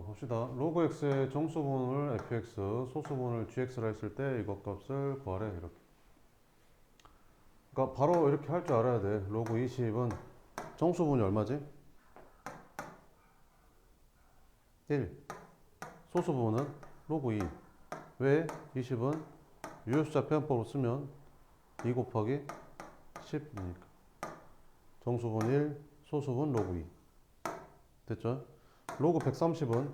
봅시다. 로그 x의 정수분을 fx, 소수분을 gx라 했을 때 이것 값을 구하래. 이렇게. 그러니까 바로 이렇게 할 줄 알아야 돼. 로그 20은 정수분이 얼마지? 1. 소수분은 로그 2. 왜? 20은 유효수자 표현법으로 쓰면 2 곱하기 10이니까. 정수분 1, 소수분 로그 2. 됐죠? 로그 130은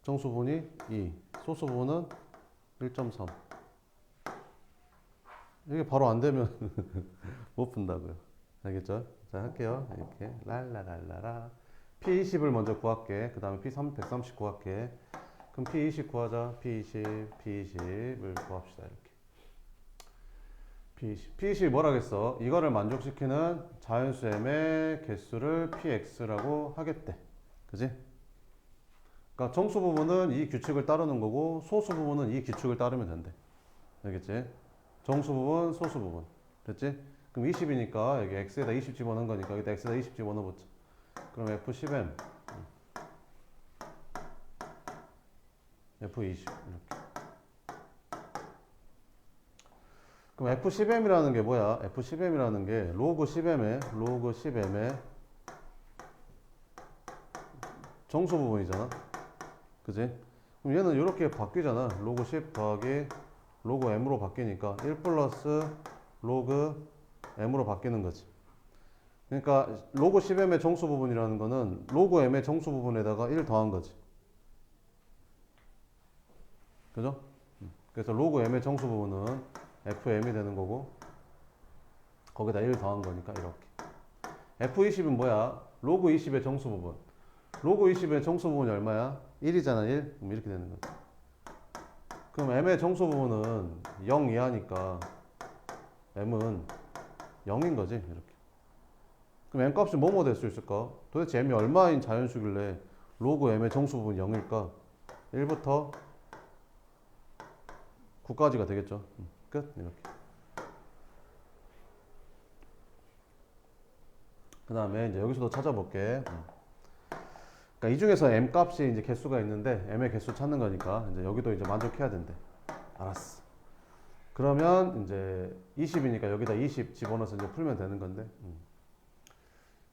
정수분이 2, 소수분은 1.3. 이게 바로 안 되면 못 푼다고요. 알겠죠? 자, 할게요. 이렇게 랄라랄라라. P20을 먼저 구할게. 그 다음에 P130 구할게. 그럼 P20 구하자. P20을 구합시다. 이렇게. P20이 뭐라겠어? 이거를 만족시키는 자연수 M의 개수를 PX라고 하겠대. 그지? 그러니까 정수 부분은 이 규칙을 따르는 거고 소수 부분은 이 규칙을 따르면 된대. 알겠지? 정수 부분, 소수 부분. 됐지? 그럼 20이니까 여기 x에다 20 집어넣은 거니까 여기다 x에다 20 집어넣어보자. 그럼 F10M, F20 이렇게. 그럼 F10M이라는 게 뭐야? F10M이라는 게 로그 10M의 정수 부분이잖아. 그지? 그럼 얘는 이렇게 바뀌잖아. 로그 10 더하기 로그 M으로 바뀌니까 1 플러스 로그 M으로 바뀌는 거지. 그러니까 로그 10M의 정수 부분이라는 거는 로그 M의 정수 부분에다가 1 더한 거지. 그죠? 그래서 로그 M의 정수 부분은 FM이 되는 거고 거기다 1 더한 거니까 이렇게. F20은 뭐야? 로그 20의 정수 부분. 로그 20의 정수 부분이 얼마야? 1이잖아, 1. 그럼 이렇게 되는 거지. 그럼 M의 정수 부분은 0 이하니까 M은 0인 거지, 이렇게. 그럼 M 값이 뭐뭐 될 수 있을까? 도대체 M이 얼마인 자연수길래 로그 M의 정수 부분이 0일까? 1부터 9까지가 되겠죠. 끝. 이렇게. 그 다음에 이제 여기서도 찾아볼게. 그러니까 이 중에서 M 값이 이제 개수가 있는데 M의 개수 찾는 거니까 이제 여기도 이제 만족해야 된대. 알았어. 그러면 이제 20이니까 여기다 20 집어넣어서 이제 풀면 되는 건데.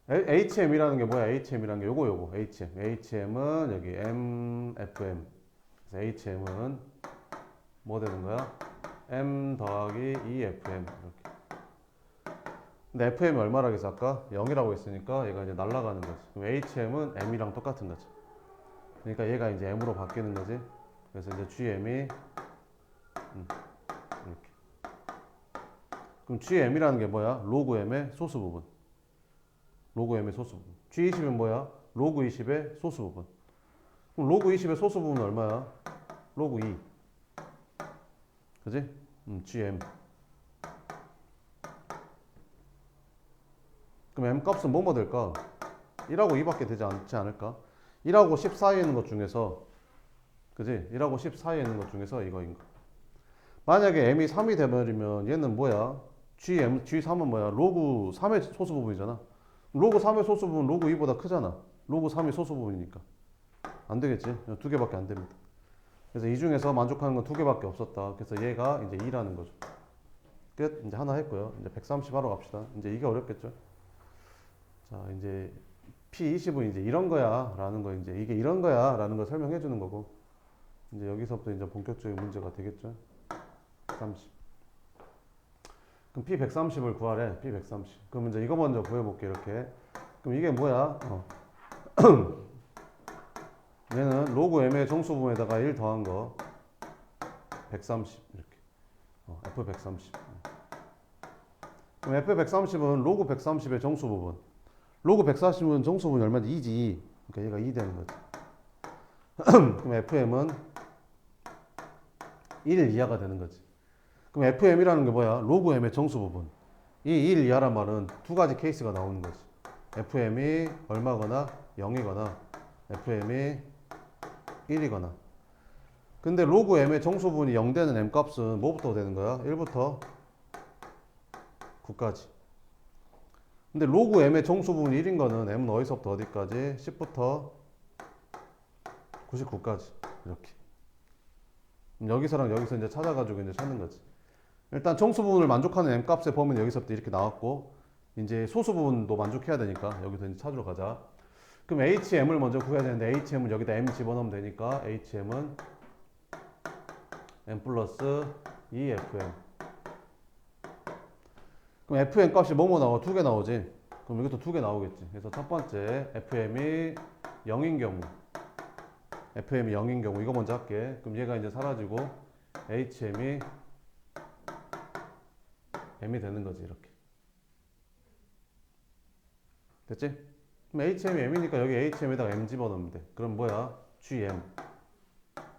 HM이라는 게 뭐야? HM이라는 게 요거 HM. HM은 여기 M, FM. 그래서 HM은 뭐 되는 거야? M 더하기 2FM 이렇게. 근데 FM이 얼마라겠어? 아까 0이라고 했으니까 얘가 이제 날아가는 거지. 그럼 HM은 M이랑 똑같은 거지. 그러니까 얘가 이제 M으로 바뀌는 거지. 그래서 이제 GM이 이렇게. 그럼 GM이라는 게 뭐야? 로그 M의 소수 부분. 로그 M의 소수 부분. G20은 뭐야? 로그 20의 소수 부분. 그럼 로그 20의 소수 부분은 얼마야? 로그 2. 그지? GM. 그럼 M 값은 뭐뭐 될까? 1하고 2밖에 되지 않지 않을까? 1하고 10 사이에 있는 것 중에서, 그지? 1하고 10 사이에 있는 것 중에서 이거인 거. 만약에 M이 3이 돼버리면 얘는 뭐야? G3은 뭐야? 로그 3의 소수 부분이잖아. 로그 3의 소수 부분 로그 2보다 크잖아. 로그 3이 소수 부분이니까. 안 되겠지? 두 개밖에 안 됩니다. 그래서 이 중에서 만족하는 건 두 개밖에 없었다. 그래서 얘가 이제 2라는 거죠. 끝. 이제 하나 했고요. 이제 130 하러 갑시다. 이제 이게 어렵겠죠? 자, 이제 P20은 이제 이런 거야 라는 거, 이제 이게 이런 거야 라는 걸 설명해 주는 거고, 이제 여기서부터 이제 본격적인 문제가 되겠죠. 30. 그럼 P130을 구하래. P130. 그럼 이제 이거 먼저 구해볼게. 이렇게. 그럼 이게 뭐야? 얘는 로그 M의 정수 부분에다가 1 더한 거 130 이렇게. F130. 그럼 F130은 로그 130의 정수 부분. 로그 140은 정수 부분이 얼마인데 2지. 그러니까 얘가 2 되는 거지. 그럼 FM은 1 이하가 되는 거지. 그럼 FM이라는 게 뭐야? 로그 M의 정수 부분. 이 1 이하란 말은 두 가지 케이스가 나오는 거지. FM이 얼마거나 0이거나 FM이 1이거나. 근데 로그 M의 정수 부분이 0 되는 M 값은 뭐부터 되는 거야? 1부터 9까지. 근데 로그 m의 정수 부분이 1인 거는 m은 어디서부터 어디까지? 10부터 99까지 이렇게. 여기서랑 여기서 이제 찾아가지고 이제 찾는 거지. 일단 정수 부분을 만족하는 m 값의 범위는 여기서부터 이렇게 나왔고, 이제 소수 부분도 만족해야 되니까 여기서 이제 찾으러 가자. 그럼 HM을 먼저 구해야 되는데 HM은 여기다 m 집어넣으면 되니까 HM은 m 플러스 2FM. 그럼 FM 값이 뭐뭐 나와? 두 개 나오지. 그럼 이것도 두 개 나오겠지. 그래서 첫 번째 FM이 0인 경우, FM이 0인 경우 이거 먼저 할게. 그럼 얘가 이제 사라지고 HM이 m이 되는 거지. 이렇게 됐지? 그럼 HM이 m이니까 여기 HM에다가 m 집어넣으면 돼. 그럼 뭐야? GM.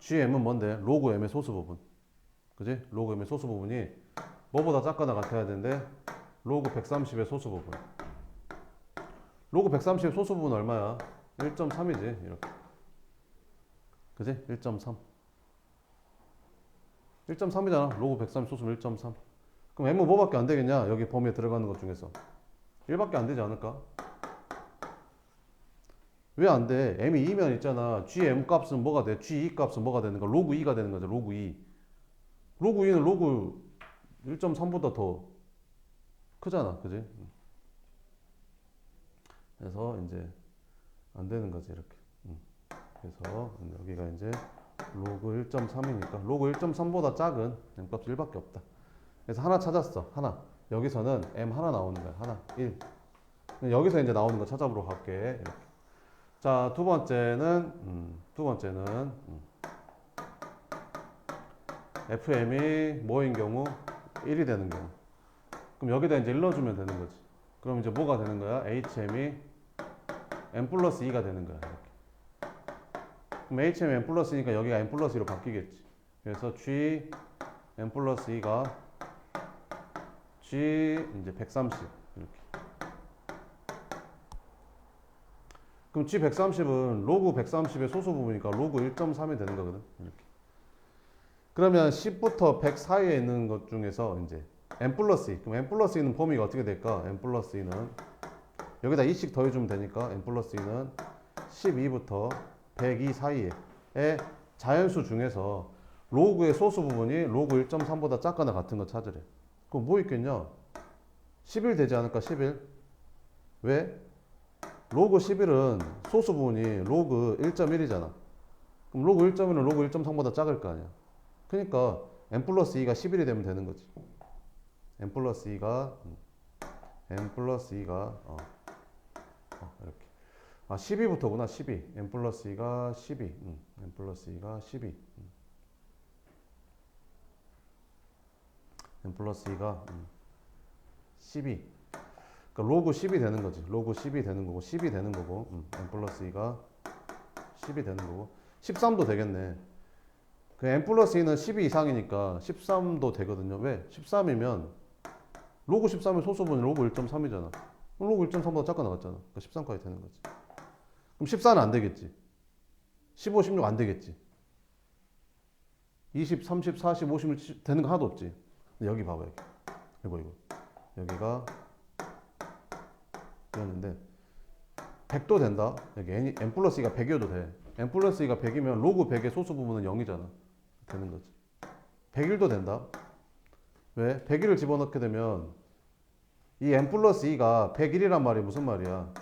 GM은 뭔데? 로그 m의 소수 부분. 그지? 로그 m의 소수 부분이 뭐보다 작거나 같아야 되는데 로그 130의 소수 부분. 로그 130의 소수 부분 얼마야? 1.3이지. 이렇게. 그지? 1.3. 1.3이잖아. 로그 130 소수면 1.3. 그럼 m은 뭐밖에 안 되겠냐? 여기 범위에 들어가는 것 중에서 1밖에 안 되지 않을까? 왜 안 돼? m이 2면 있잖아. gm 값은 뭐가 돼? ge 값은 뭐가 되는 거? 로그 2가 되는 거죠. 로그 2. 로그 2는 로그 1.3보다 더 크잖아. 그지? 그래서 이제 안 되는 거지. 이렇게. 그래서 여기가 이제 로그 1.3이니까 로그 1.3보다 작은 m 값 1밖에 없다. 그래서 하나 찾았어. 하나. 여기서는 m 하나 나오는 거야. 하나. 1. 여기서 이제 나오는 거 찾아보러 갈게. 이렇게. 자, 두 번째는 FM이 뭐인 경우? 1이 되는 경우. 그럼 여기다 이제 일러주면 되는 거지. 그럼 이제 뭐가 되는 거야? HM이 m 플러스 2가 되는 거야. 이렇게. 그럼 HM이 m 플러스 2니까 여기가 m 플러스 2로 바뀌겠지. 그래서 G m 플러스 2가 G 이제 130 이렇게. 그럼 G 130은 로그 130의 소수 부분이니까 로그 1.3이 되는 거거든. 이렇게. 그러면 10부터 100 사이에 있는 것 중에서 이제 m 플러스 2. 그럼 m 플러스 2는 범위가 어떻게 될까? m 플러스 2는 여기다 2씩 더해주면 되니까 m 플러스 2는 12부터 102 사이에 자연수 중에서 로그의 소수 부분이 로그 1.3보다 작거나 같은 거 찾으래. 그럼 뭐 있겠냐? 11 되지 않을까? 11. 왜? 로그 11은 소수 부분이 로그 1.1이잖아. 그럼 로그 1.1은 로그 1.3보다 작을 거 아니야. 그러니까 m 플러스 2가 11이 되면 되는 거지. m 플러스 2가 이렇게. 아, 12부터구나. 12. m 플러스 2가 12. m 플러스 2가 12. m 플러스 2가 12. 그러니까 로그 10이 되는 거지. 로그 10이 되는 거고 10이 되는 거고 m 플러스 2가 10이 되는 거고 13도 되겠네. 그 m 플러스 2는 12 이상이니까 13도 되거든요. 왜? 13이면 로그 13의 소수분이 로그 1.3이잖아. 로그 1.3보다 작게 나갔잖아. 그러니까 13까지 되는 거지. 그럼 14는 안 되겠지. 15, 16 안 되겠지. 20, 30, 40, 50 되는 거 하나도 없지. 근데 여기 봐봐. 여기. 이거. 여기가 이었는데 100도 된다. 여기 n 플러스 2가 100이어도 돼. n 플러스 2가 100이면 로그 100의 소수 부분은 0이잖아. 되는 거지. 101도 된다. 왜? 101을 집어넣게 되면 이 n 플러스 2가 101이란 말이 무슨 말이야?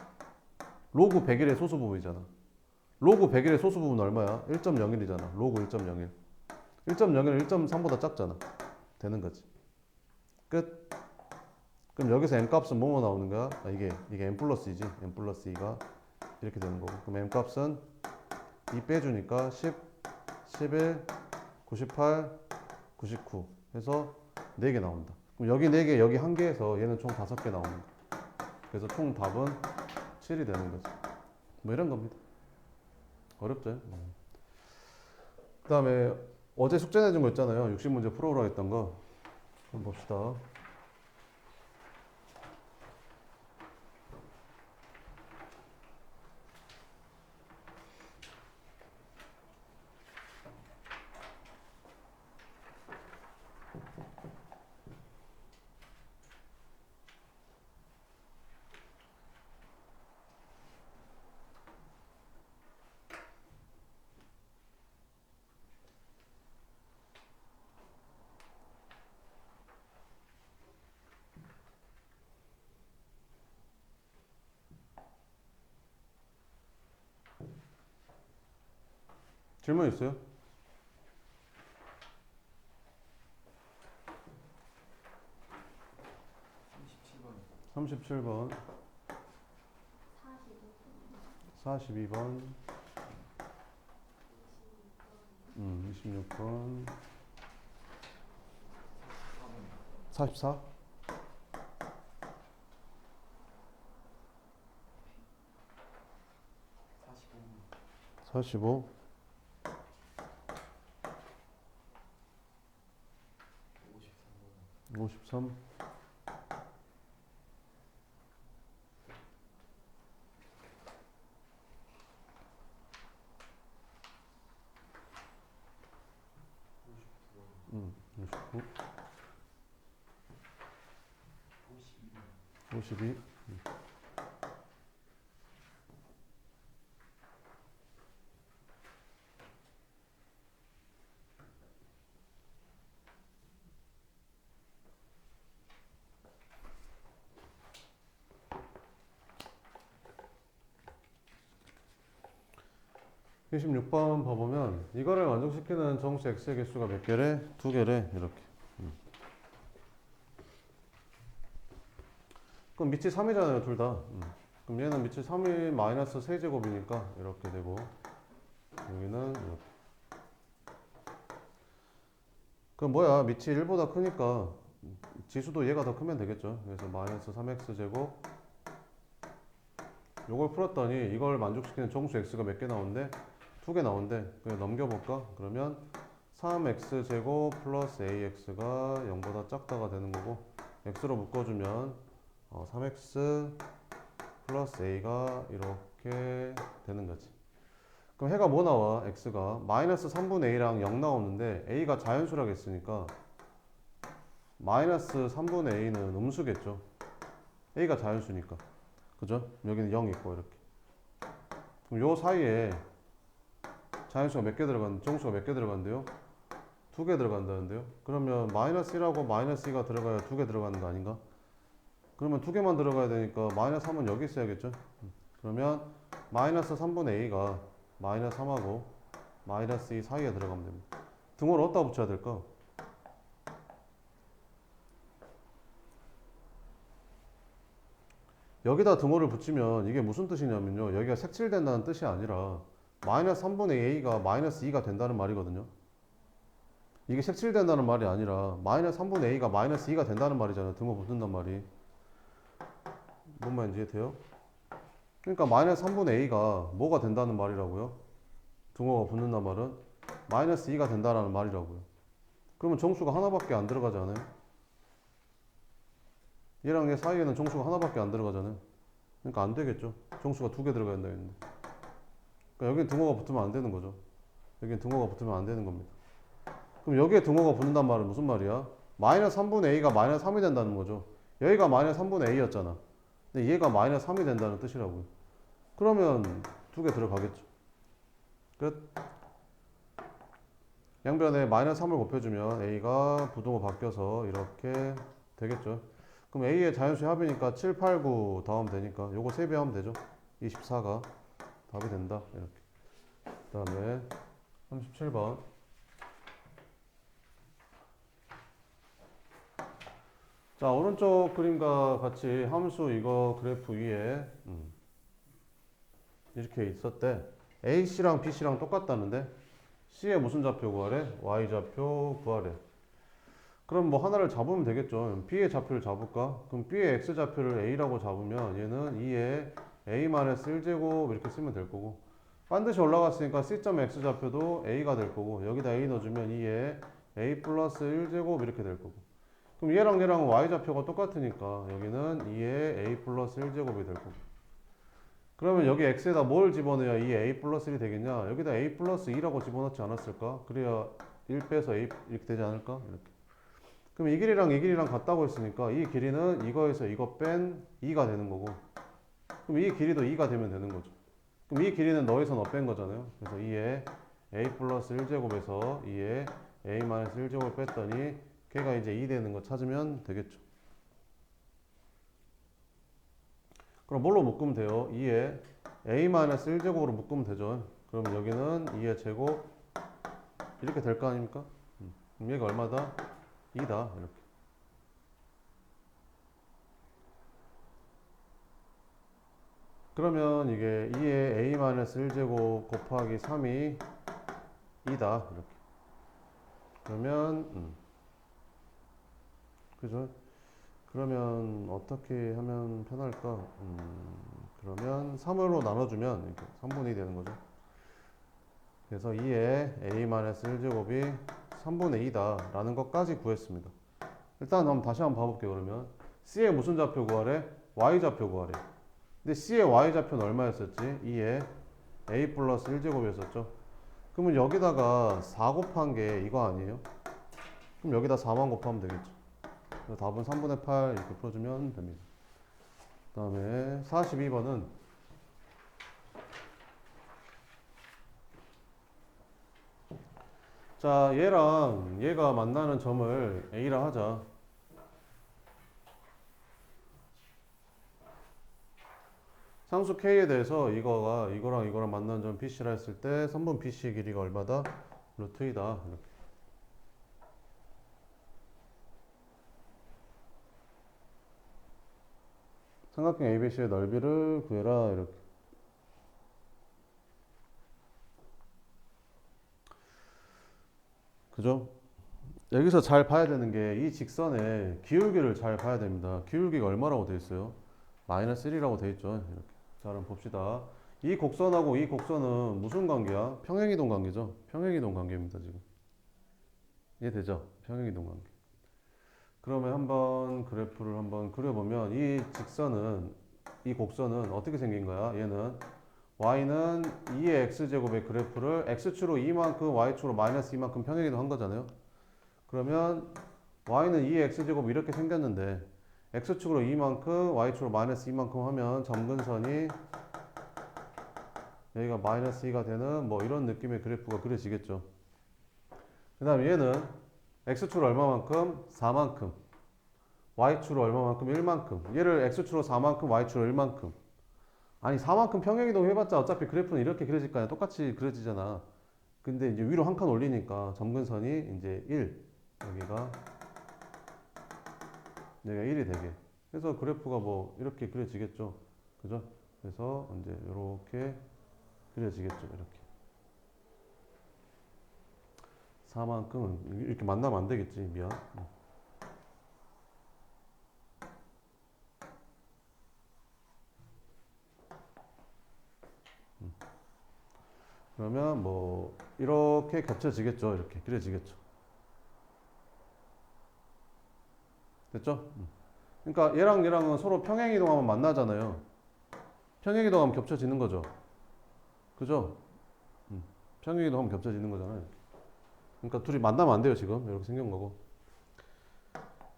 로그 101의 소수 부분이잖아. 로그 101의 소수 부분은 얼마야? 1.01이잖아. 로그 1.01. 1.01은 1.3보다 작잖아. 되는 거지. 끝. 그럼 여기서 m 값은 뭐뭐 나오는 거야? 아, 이게 m 플러스 2지. m 플러스 2가 이렇게 되는 거고. 그럼 m 값은 2 빼주니까 10, 11, 98, 99 해서 4개 나온다. 그럼 여기 4개, 여기 1개에서 얘는 총 5개 나오는 거야. 그래서 총 답은 7이 되는 거지. 뭐 이런 겁니다. 어렵죠? 그 다음에 어제 숙제 내준 거 있잖아요. 60문제 풀어오라 했던 거. 한번 봅시다. 질문 있어요? 37번, 42번, 26번, 44, 45, 53, 69, 52, 26번 봐보면 이거를 만족시키는 정수 x의 개수가 몇 개래? 두 개래. 이렇게. 그럼 밑이 3이잖아요, 둘 다. 그럼 얘는 밑이 3이 마이너스 세제곱이니까 이렇게 되고 여기는 이렇게. 그럼 뭐야? 밑이 1보다 크니까 지수도 얘가 더 크면 되겠죠. 그래서 마이너스 3x제곱 요걸 풀었더니 이걸 만족시키는 정수 x가 몇 개 나온대? 두 개 나온대. 그냥 넘겨볼까? 그러면 3x제곱 플러스 ax가 0보다 작다가 되는 거고 x로 묶어주면 3x 플러스 a가 이렇게 되는 거지. 그럼 해가 뭐 나와? x가 마이너스 3분의 a랑 0 나오는데 a가 자연수라고 했으니까 마이너스 3분의 a는 음수겠죠. a가 자연수니까. 그죠? 여기는 0 있고 이렇게. 그럼 요 사이에 자연수가 몇 개 정수가 몇 개 들어간대요? 두 개 들어간다는데요? 그러면 마이너스 1하고 마이너스 2가 들어가야 두 개 들어가는 거 아닌가? 그러면 두 개만 들어가야 되니까 마이너스 3은 여기 있어야겠죠? 그러면 마이너스 3분의 a가 마이너스 3하고 마이너스 2 사이에 들어가면 됩니다. 등호를 어디다 붙여야 될까? 여기다 등호를 붙이면 이게 무슨 뜻이냐면요. 여기가 색칠된다는 뜻이 아니라 마이너스 3분의 a가 마이너스 2가 된다는 말이거든요. 이게 색칠된다는 말이 아니라 마이너스 3분의 a가 마이너스 2가 된다는 말이잖아요. 등호 붙는단 말이. 뭔 말인지 이해돼요? 그러니까 마이너스 3분의 a가 뭐가 된다는 말이라고요? 등호가 붙는단 말은 마이너스 2가 된다는 말이라고요. 그러면 정수가 하나밖에 안 들어가지 않아요? 얘랑 얘 사이에는 정수가 하나밖에 안 들어가잖아요. 그러니까 안 되겠죠. 정수가 두 개 들어가야 된다 했는데. 그러니까 여기는 등호가 붙으면 안 되는 거죠. 여기는 등호가 붙으면 안 되는 겁니다. 그럼 여기에 등호가 붙는단 말은 무슨 말이야? 마이너스 3분의 a가 마이너스 3이 된다는 거죠. 여기가 마이너스 3분의 a였잖아. 근데 얘가 마이너스 3이 된다는 뜻이라고요. 그러면 두 개 들어가겠죠. 끝. 양변에 마이너스 3을 곱해주면 a가 부등호 바뀌어서 이렇게 되겠죠. 그럼 a의 자연수의 합이니까 7, 8, 9 더하면 되니까 요거 3배 하면 되죠. 24가 답이 된다. 이렇게. 그 다음에 37번. 자, 오른쪽 그림과 같이 함수 이거 그래프 위에 이렇게 있었대. AC랑 BC랑 똑같다는데 C의 무슨 좌표 구하래? Y좌표 구하래. 그럼 뭐 하나를 잡으면 되겠죠. B의 좌표를 잡을까? 그럼 B의 X좌표를 A라고 잡으면 얘는 2에 A-1제곱 이렇게 쓰면 될 거고 반드시 올라갔으니까 C.X 좌표도 A가 될 거고 여기다 A 넣어주면 2에 A 플러스 1제곱 이렇게 될 거고 그럼 얘랑 얘랑 Y좌표가 똑같으니까 여기는 2에 A 플러스 1제곱이 될 거고 그러면 여기 X에다 뭘 집어넣어야 이 A 플러스 1이 되겠냐? 여기다 A 플러스 2라고 집어넣지 않았을까? 그래야 1 빼서 A 이렇게 되지 않을까? 이렇게. 그럼 이 길이랑 이 길이랑 같다고 했으니까 이 길이는 이거에서 이거 뺀 2가 되는 거고 그럼 이 길이도 2가 되면 되는 거죠. 그럼 이 길이는 너에서 너 뺀 거잖아요. 그래서 2에 A 플러스 1제곱에서 2에 A 마이너스 1제곱을 뺐더니 걔가 이제 2 되는 거 찾으면 되겠죠. 그럼 뭘로 묶으면 돼요? 2에 A 마이너스 1제곱으로 묶으면 되죠. 그럼 여기는 2의 제곱 이렇게 될 거 아닙니까? 그럼 얘가 얼마다? 2다. 이렇게. 그러면 이게 2의 a-1제곱 곱하기 3이 2다. 이렇게. 그러면 그죠? 그러면 어떻게 하면 편할까? 그러면 3으로 나눠주면 이렇게 3분의 2 되는 거죠. 그래서 2의 a-1제곱이 3분의 2다 라는 것까지 구했습니다. 일단 한번 다시 한번 봐볼게요. 그러면 C의 무슨 좌표 구하래? Y좌표 구하래. 근데 C의 Y좌표는 얼마였었지? 2의 a 플러스 1제곱이었었죠. 그러면 여기다가 4 곱한 게 이거 아니에요? 그럼 여기다 4만 곱하면 되겠죠. 답은 3분의 8 이렇게 풀어주면 됩니다. 그 다음에 42번은 자, 얘랑 얘가 만나는 점을 A라 하자. 상수 K에 대해서 이거랑 이거랑 만나는 점 BC라 했을 때 선분 BC의 길이가 얼마다? 루트 2다. 이렇게. 삼각형 ABC의 넓이를 구해라. 이렇게. 그죠? 여기서 잘 봐야 되는 게 이 직선의 기울기를 잘 봐야 됩니다. 기울기가 얼마라고 되어 있어요? 마이너스 1이라고 되어 있죠. 이렇게. 자, 그럼 봅시다. 이 곡선하고 이 곡선은 무슨 관계야? 평행이동 관계죠. 평행이동 관계입니다, 지금. 이해되죠? 평행이동 관계. 그러면 한번 그래프를 한번 그려보면 이 곡선은 어떻게 생긴 거야? 얘는 y는 2의 x제곱의 그래프를 x축으로 2만큼 y축으로 마이너스 2만큼 평행이동 한 거잖아요. 그러면 y는 2의 x제곱 이렇게 생겼는데 x축으로 2만큼 y축으로 마이너스 2만큼 하면 점근선이 여기가 마이너스 2가 되는 뭐 이런 느낌의 그래프가 그려지겠죠. 그 다음에 얘는 x축으로 얼마만큼? 4만큼 y축으로 얼마만큼? 1만큼 얘를 x축으로 4만큼 y축으로 1만큼 아니 4만큼 평행이동 해봤자 어차피 그래프는 이렇게 그려질 거 아니야. 똑같이 그려지잖아. 근데 이제 위로 한 칸 올리니까 점근선이 이제 1 여기가 1이 되게 그래서 그래프가 뭐 이렇게 그려지겠죠. 그죠? 그래서 이제 이렇게 그려지겠죠. 이렇게 4만큼 이렇게 만나면 안 되겠지. 미안. 그러면 뭐 이렇게 겹쳐지겠죠. 이렇게 그려지겠죠. 됐죠? 그러니까 얘랑은 서로 평행이동하면 만나잖아요. 평행이동하면 겹쳐지는 거죠. 그죠? 평행이동하면 겹쳐지는 거잖아요. 그러니까 둘이 만나면 안 돼요. 지금 이렇게 생긴 거고.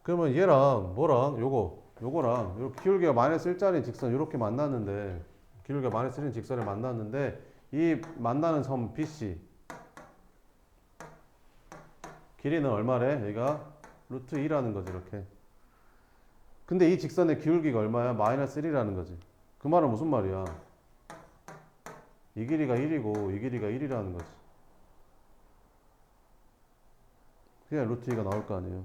그러면 얘랑 뭐랑 요거랑 이렇게 기울기가 마이너스 1짜리 직선 이렇게 만났는데 기울기가 마이너스 1인 직선을 만났는데 이 만나는 점 BC 길이는 얼마래? 여기가 루트 2라는 거지. 이렇게. 근데 이 직선의 기울기가 얼마야? 마이너스 1이라는 거지. 그 말은 무슨 말이야? 이 길이가 1이고 이 길이가 1이라는 거지. 그냥 루트 2가 나올 거 아니에요.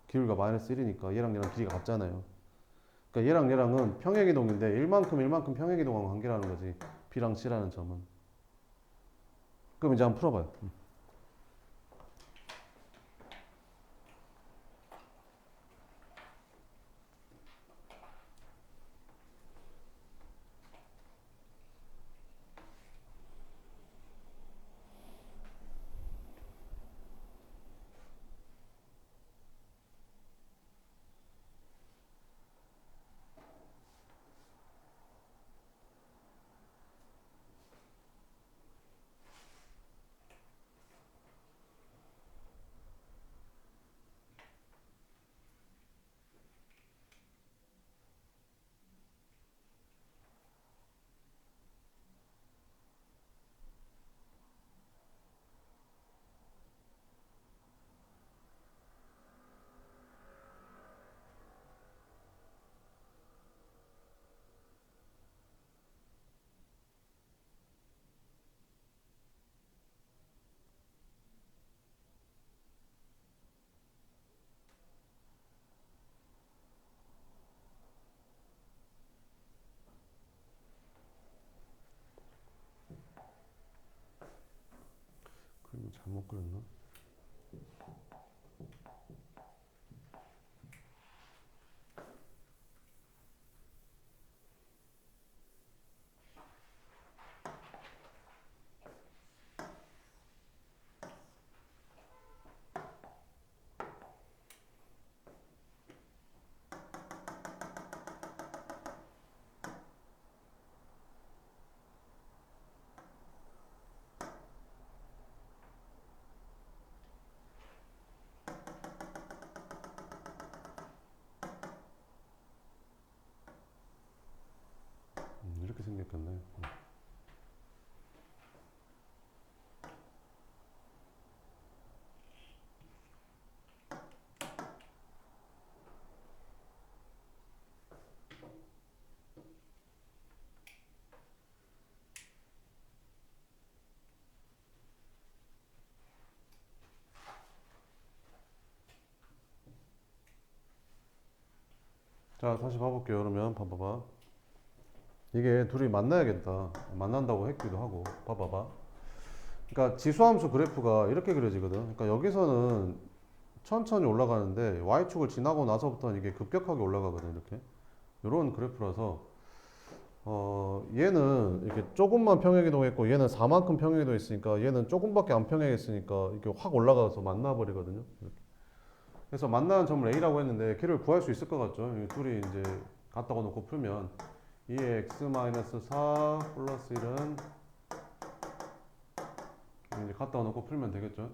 기울기가 마이너스 1이니까 얘랑 길이가 같잖아요. 그러니까 얘랑은 평행이동인데 1만큼 평행이동하는 관계라는 거지. B랑 C라는 점은. 그럼 이제 한번 풀어봐요. 잘못 그렸나? 이렇게 생겼겠네. 자, 다시 봐볼게요. 그러면 봐봐봐. 이게 둘이 만나야겠다. 만난다고 했기도 하고. 봐봐봐. 그러니까 지수함수 그래프가 이렇게 그려지거든. 그러니까 여기서는 천천히 올라가는데 y축을 지나고 나서부터는 이게 급격하게 올라가거든. 이렇게. 이런 그래프라서 얘는 이렇게 조금만 평행이동했고 얘는 4만큼 평행이동했으니까 얘는 조금밖에 안 평행했으니까 이렇게 확 올라가서 만나버리거든요. 이렇게. 그래서 만나는 점을 A라고 했는데 걔를 구할 수 있을 것 같죠. 이 둘이 이제 갖다가 놓고 풀면 2의 x-4 플러스 1은 이제 갖다가 놓고 풀면 되겠죠.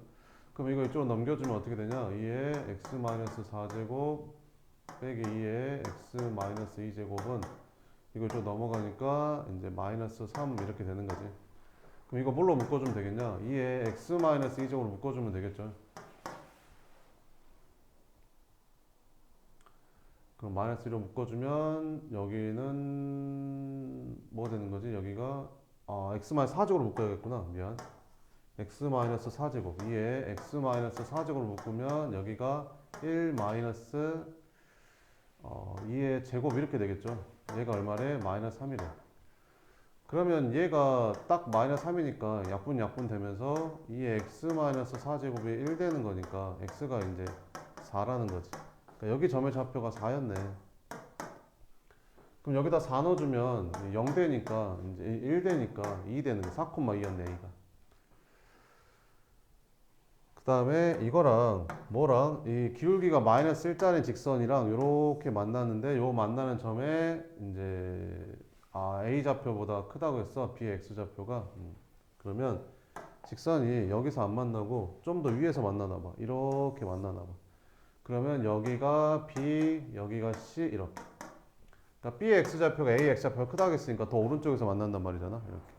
그럼 이거 이쪽으로 넘겨주면 어떻게 되냐? 2의 x-4제곱 빼기 2의 x-2제곱은 이거 좀 넘어가니까 이제 마이너스 3 이렇게 되는 거지. 그럼 이거 뭘로 묶어주면 되겠냐? 2의 x-2제곱으로 묶어주면 되겠죠. 그럼 마이너스 1로 묶어주면 여기는 뭐가 되는 거지? 여기가 x-4제곱으로 묶어야겠구나. 미안. x-4제곱 2에 x-4제곱으로 묶으면 여기가 1 마이너스 2의 제곱 이렇게 되겠죠. 얘가 얼마래? 마이너스 3이래. 그러면 얘가 딱 마이너스 3이니까 약분 되면서 2의 x-4제곱이 1 되는 거니까 x가 이제 4라는 거지. 그러니까 여기 점의 좌표가 4였네. 그럼 여기다 4 넣어주면 0 되니까 이제 1 되니까 2 되는 거 4,2였네 A가. 그 다음에 이거랑 뭐랑 이 기울기가 마이너스 1짜리 직선이랑 이렇게 만났는데 요 만나는 점에 이제 A 좌표보다 크다고 했어. B의 X 좌표가. 그러면 직선이 여기서 안 만나고 좀 더 위에서 만나나 봐. 이렇게 만나나 봐. 그러면 여기가 B, 여기가 C 이렇게. 그러니까 B의 X 좌표가 A의 X 좌표가 크다고 했으니까 더 오른쪽에서 만난단 말이잖아. 이렇게.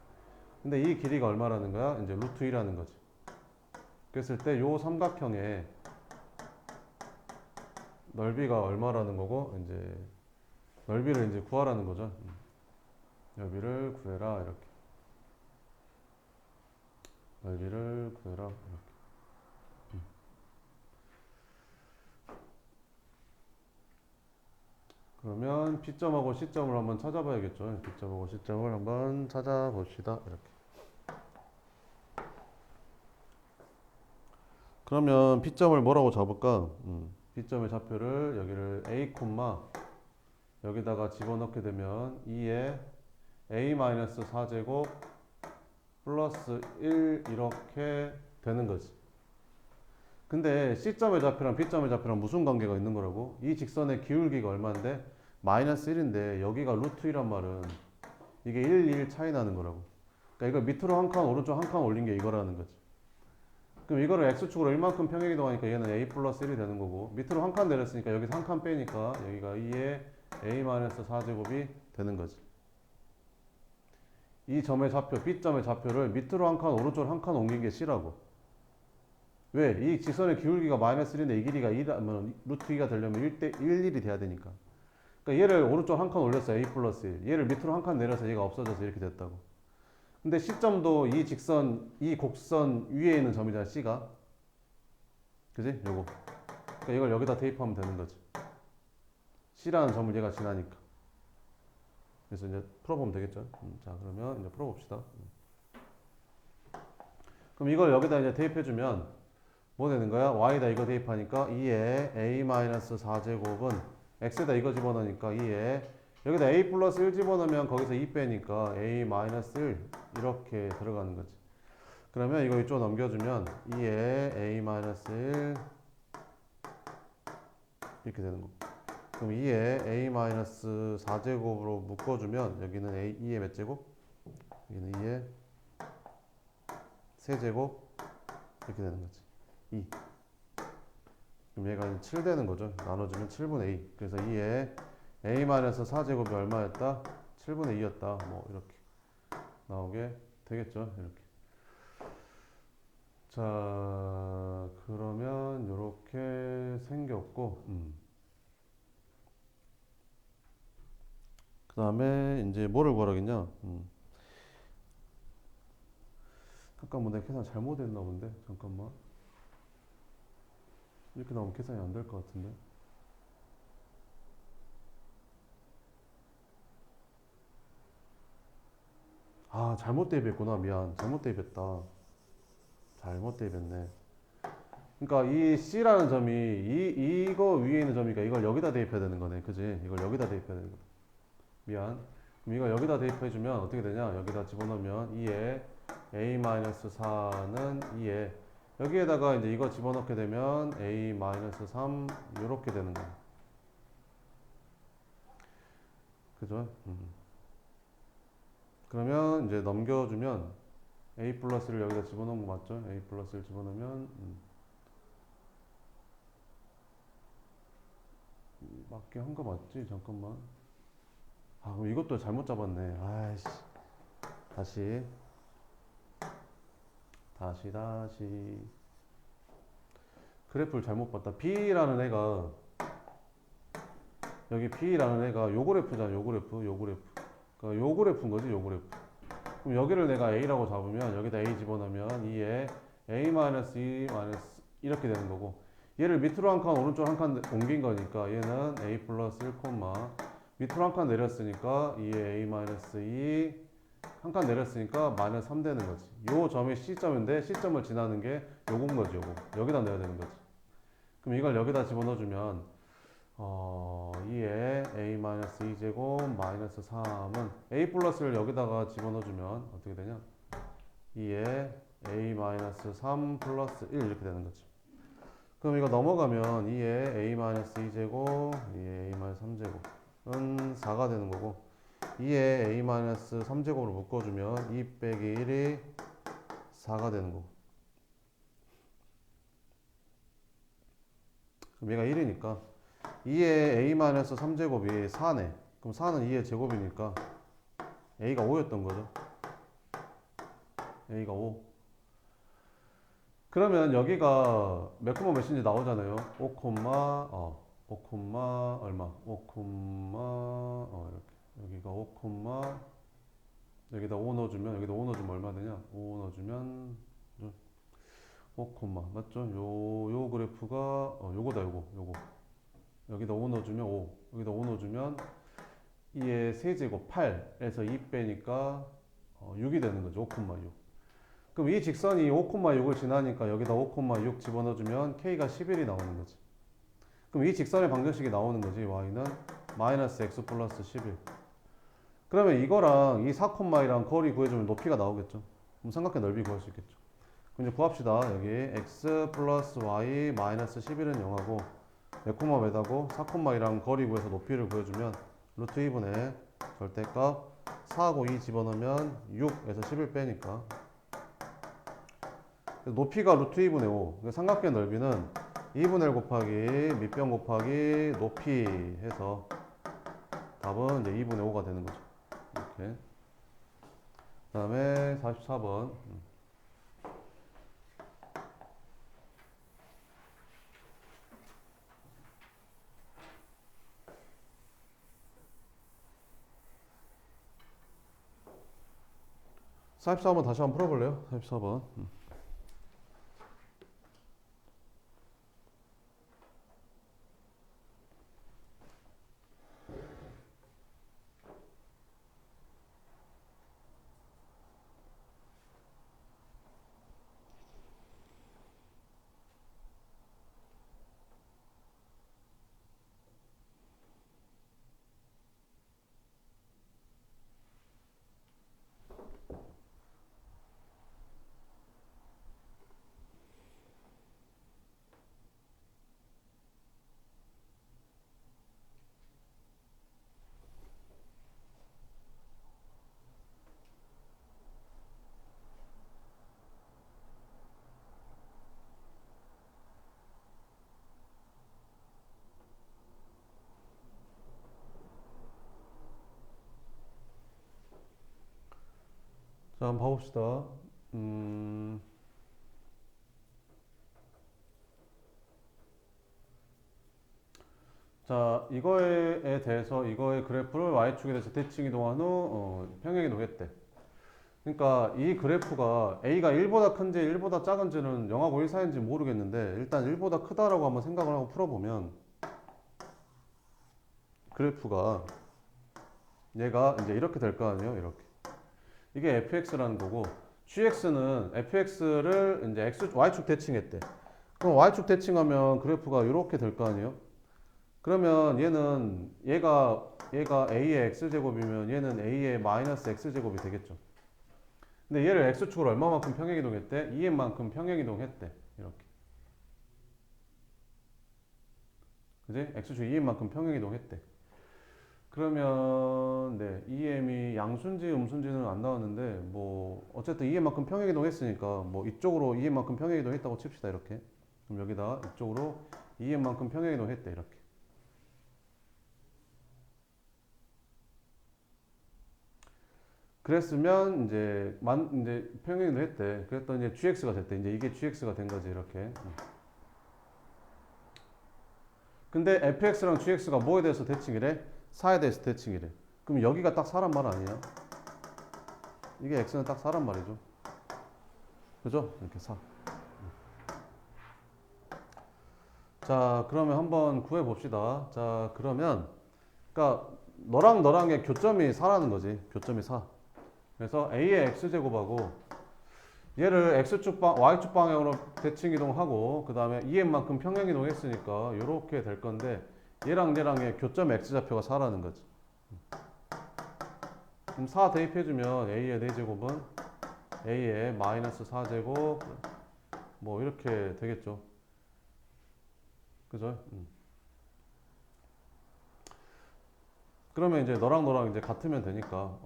근데 이 길이가 얼마라는 거야? 이제 루트 2라는 거지. 그랬을 때 요 삼각형의 넓이가 얼마라는 거고 이제 넓이를 이제 구하라는 거죠. 넓이를 구해라 이렇게. 넓이를 구해라 이렇게. 그러면 P점하고 C점을 한번 찾아봐야겠죠. P점하고 C점을 한번 찾아봅시다. 이렇게. 그러면 P점을 뭐라고 잡을까? P점의 좌표를 여기를 A, 여기다가 집어넣게 되면 2에 A-4제곱 플러스 1 이렇게 되는 거지. 근데 C점의 좌표랑 B점의 좌표랑 무슨 관계가 있는 거라고? 이 직선의 기울기가 얼마인데? 마이너스 1인데 여기가 루트 2란 말은 이게 1, 1 차이 나는 거라고. 그러니까 이거 밑으로 한 칸 오른쪽 한 칸 올린 게 이거라는 거지. 그럼 이거를 X축으로 1만큼 평행이동하니까 얘는 A 플러스 1이 되는 거고 밑으로 한 칸 내렸으니까 여기서 한 칸 빼니까 여기가 2의 A-4제곱이 되는 거지. 이 점의 좌표, B점의 좌표를 밑으로 한 칸, 오른쪽으로 한 칸 옮긴 게 C라고. 왜? 이 직선의 기울기가 마이너스 1인데 이 길이가 2라면 루트 2가 되려면 1대 1, 1이 돼야 되니까. 그러니까 얘를 오른쪽 한 칸 올렸어. A 플러스 1. 얘를 밑으로 한 칸 내려서 얘가 없어져서 이렇게 됐다고. 근데 C점도 이 직선, 이 곡선 위에 있는 점이잖아, C가. 그지? 요거. 그러니까 이걸 여기다 대입하면 되는 거지. C라는 점을 얘가 지나니까. 그래서 이제 풀어보면 되겠죠. 자, 그러면 이제 풀어봅시다. 그럼 이걸 여기다 이제 대입해주면 뭐 되는 거야? y에다 이거 대입하니까 2에 a-4제곱은 x에다 이거 집어넣으니까 2에 여기다 a 플러스 1 집어넣으면 거기서 2 빼니까 a-1 이렇게 들어가는 거지. 그러면 이거 이쪽 넘겨주면 2에 a-1 이렇게 되는 거. 그럼 2에 a-4제곱으로 묶어주면 여기는 2의 몇 제곱? 여기는 2의 세제곱 이렇게 되는 거지. 2. 그럼 얘가 7 되는 거죠. 나눠주면 7분의 2. 그래서 2에 a-4제곱이 얼마였다? 7분의 2였다. 뭐 이렇게 나오게 되겠죠. 이렇게. 자, 그러면 이렇게 생겼고, 그 다음에 이제 뭐를 구하라겠냐? 잠깐만, 내가 계산 잘못했나 본데? 잠깐만. 이렇게 나오면 계산이 안 될 것 같은데? 아, 잘못 대입했구나. 미안. 잘못 대입했다. 잘못 대입했네. 그러니까 이 C라는 점이 이거 위에 있는 점이니까 이걸 여기다 대입해야 되는 거네. 그지? 이걸 여기다 대입해야 되는 거다. 미안. 그럼 이걸 여기다 대입해주면 어떻게 되냐? 여기다 집어넣으면 2에 a-4는 2에 여기에다가 이제 이거 집어넣게 되면 a-3 이렇게 되는 거야. 그죠? 그러면 이제 넘겨주면 a 플러스를 여기다 집어넣은 거 맞죠? a 플러스를 집어넣으면 맞게 한 거 맞지? 잠깐만. 아, 그럼 이것도 잘못 잡았네. 아이씨. 다시. 그래프를 잘못 봤다. B라는 애가, 여기 B라는 애가 요 그래프잖아. 요 그래프. 그러니까 요 그래프인 거지, 요 그래프. 그럼 여기를 내가 A라고 잡으면 여기다 A 집어넣으면 2에 A-2 이렇게 되는 거고, 얘를 밑으로 한 칸, 오른쪽 한 칸 옮긴 거니까 얘는 A 플러스 1, 밑으로 한 칸 내렸으니까 2에 A-2 한 칸 내렸으니까 마이너스 3 되는 거지. 요 점이 C점인데 C점을 지나는 게 요건 거지, 요거. 여기다 넣어야 되는 거지. 그럼 이걸 여기다 집어넣어주면 2에 a-2제곱 마이너스 3은 a 플러스를 여기다가 집어넣어주면 어떻게 되냐? 2에 a-3 플러스 1 이렇게 되는 거지. 그럼 이거 넘어가면 2에 a-2제곱 2에 a-3제곱은 4가 되는 거고, 2에 a-3제곱으로 묶어주면 2 빼기 1이 4가 되는 거고. 그럼 얘가 1이니까 2의 a-3제곱이 4네. 그럼 4는 2의 제곱이니까 a가 5였던 거죠. a가 5. 그러면 여기가 몇 콤마 몇인지 나오잖아요. 5 콤마 5 콤마 얼마? 5 콤마 이렇게. 여기가 5 콤마 여기다 5 넣어주면, 여기다 5 넣어주면 얼마 되냐? 5 넣어주면 5 콤마 맞죠? 요 그래프가 요거다. 요거 여기다 5 넣어주면 5, 여기다 5 넣어주면 2의 세제곱 8에서 2 빼니까 6이 되는 거죠. 5,6. 그럼 이 직선이 5,6을 지나니까 여기다 5,6 집어넣어주면 K가 11이 나오는 거지. 그럼 이 직선의 방정식이 나오는 거지. Y는 마이너스 X 플러스 11. 그러면 이거랑 이 4,2랑 거리 구해주면 높이가 나오겠죠. 그럼 삼각형 넓이 구할 수 있겠죠. 그럼 이제 구합시다. 여기 X 플러스 Y 마이너스 11은 0하고 몇 콤마 몇하고 4,2랑 거리 구해서 높이를 구해주면 루트 2분의 절대값 4하고 2 집어넣으면 6에서 11 빼니까 높이가 루트 2분의 5. 삼각형 넓이는 2분의 1 곱하기 밑변 곱하기 높이 해서 답은 이제 2분의 5가 되는 거죠. 이렇게. 그 다음에 44번. 44번 다시 한번 풀어볼래요? 44번. 자, 한번 봐봅시다. 자, 이거에 대해서 이거의 그래프를 y축에 대해서 대칭 이동한 후 평행 이동했대. 그러니까 이 그래프가 a가 1보다 큰지 1보다 작은지는 0하고 1 사이인지 모르겠는데 일단 1보다 크다라고 한번 생각을 하고 풀어보면 그래프가 얘가 이제 이렇게 될 거 아니에요? 이렇게. 이게 fx라는 거고 gx는 fx를 이제 y축 대칭했대. 그럼 y축 대칭하면 그래프가 이렇게 될 거 아니에요? 그러면 얘가 a의 x제곱이면 얘는 a의 마이너스 x제곱이 되겠죠. 근데 얘를 x축으로 얼마만큼 평행이동했대? 2m만큼 평행이동했대. 이렇게. 그지? x축 2m만큼 평행이동했대. 그러면 네, 2m이 양수인지 음수인지는 안 나왔는데 뭐 어쨌든 2m만큼 평행이동했으니까 뭐 이쪽으로 2m만큼 평행이동했다고 칩시다. 이렇게. 그럼 여기다 이쪽으로 2m만큼 평행이동했대. 이렇게. 그랬으면 이제 평행이동 했대. 그랬더니 이제 gx가 됐대. 이제 이게 gx가 된 거지. 이렇게. 근데 fx랑 gx가 뭐에 대해서 대칭이래? 4에 대해서 대칭이래. 그럼 여기가 딱 4란 말 아니야? 이게 x는 딱 4란 말이죠. 그죠? 이렇게 4. 자, 그러면 한번 구해 봅시다. 자, 그러면 그러니까 너랑 너랑의 교점이 4라는 거지. 교점이 4. 그래서 a의 x제곱하고 얘를 y축 방향으로 대칭 이동하고 그 다음에 2m만큼 평행 이동했으니까 이렇게 될 건데 얘랑의 교점 x좌표가 4라는 거지. 그럼 4 대입해주면 a의 4제곱은 a의 마이너스 4제곱 뭐 이렇게 되겠죠. 그죠? 그러면 이제 너랑 이제 같으면 되니까